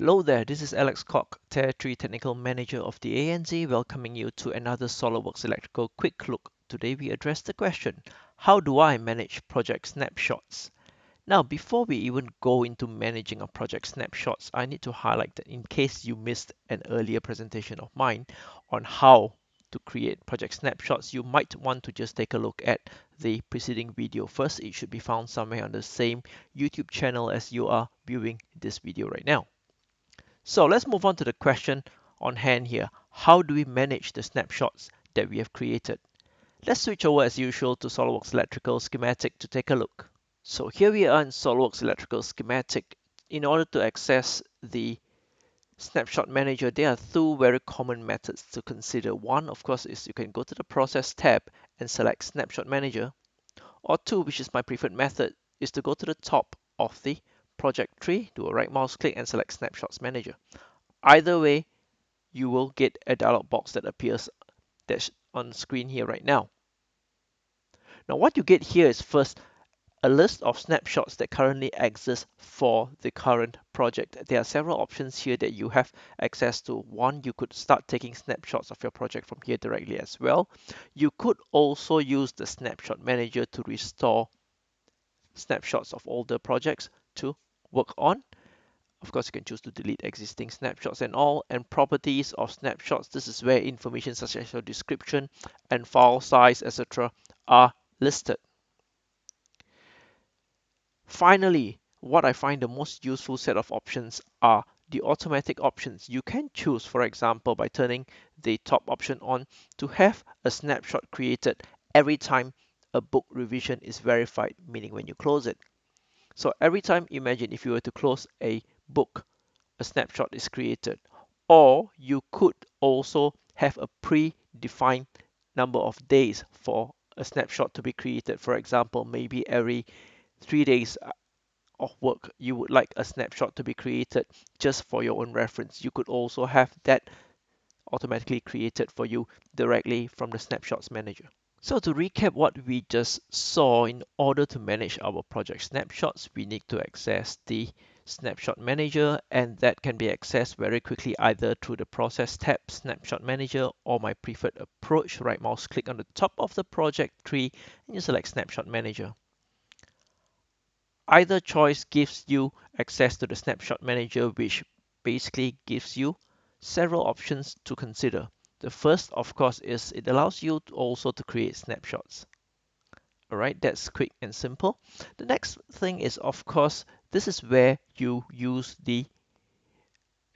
Hello there, this is Alex Koch, Tier 3 Technical Manager of the ANZ, welcoming you to another SOLIDWORKS Electrical Quick Look. Today we address the question, how do I manage project snapshots? Now, before we even go into managing a project snapshots, I need to highlight that in case you missed an earlier presentation of mine on how to create project snapshots, you might want to just take a look at the preceding video first. It should be found somewhere on the same YouTube channel as you are viewing this video right now. So let's move on to the question on hand here. How do we manage the snapshots that we have created? Let's switch over as usual to SOLIDWORKS Electrical Schematic to take a look. So here we are in SOLIDWORKS Electrical Schematic. In order to access the Snapshot Manager, there are two very common methods to consider. One, of course, is you can go to the Process tab and select Snapshot Manager. Or two, which is my preferred method, is to go to the top of the project tree, do a right mouse click and select Snapshots Manager. Either way, you will get a dialog box that appears that's on screen here right now. Now what you get here is first a list of snapshots that currently exist for the current project. There are several options here that you have access to. One, you could start taking snapshots of your project from here directly as well. You could also use the Snapshot Manager to restore snapshots of older projects to work on. Of course, you can choose to delete existing snapshots and all. And properties of snapshots, this is where information such as your description and file size, etc. are listed. Finally, what I find the most useful set of options are the automatic options. You can choose, for example, by turning the top option on to have a snapshot created every time a book revision is verified, meaning when you close it. So every time, imagine if you were to close a book, a snapshot is created. Or you could also have a predefined number of days for a snapshot to be created. For example, maybe every 3 days of work you would like a snapshot to be created just for your own reference. You could also have that automatically created for you directly from the Snapshots Manager. So to recap what we just saw, in order to manage our project snapshots, we need to access the Snapshot Manager, and that can be accessed very quickly either through the Process tab, Snapshot Manager, or my preferred approach, right mouse click on the top of the project tree and you select Snapshot Manager. Either choice gives you access to the Snapshot Manager, which basically gives you several options to consider. The first, of course, is it allows you also to create snapshots. All right, that's quick and simple. The next thing is, of course, this is where you use the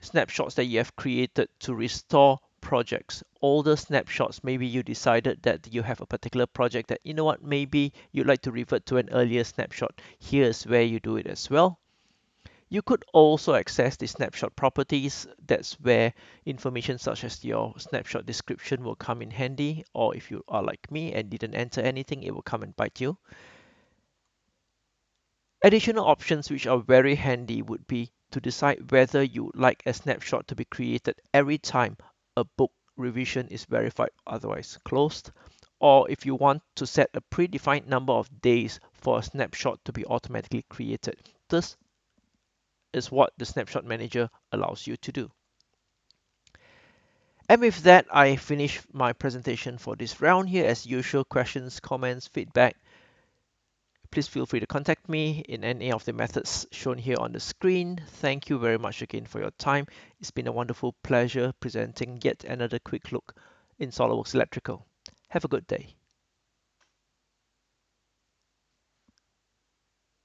snapshots that you have created to restore projects. Older snapshots, maybe you decided that you have a particular project that, you know what, maybe you'd like to revert to an earlier snapshot. Here's where you do it as well. You could also access the snapshot properties. That's where information such as your snapshot description will come in handy, or if you are like me and didn't enter anything, it will come and bite you. Additional options which are very handy would be to decide whether you would like a snapshot to be created every time a book revision is verified, otherwise closed, or if you want to set a predefined number of days for a snapshot to be automatically created. This is what the Snapshot Manager allows you to do. And with that, I finish my presentation for this round here. As usual, questions, comments, feedback, please feel free to contact me in any of the methods shown here on the screen. Thank you very much again for your time. It's been a wonderful pleasure presenting yet another quick look in SOLIDWORKS Electrical. Have a good day.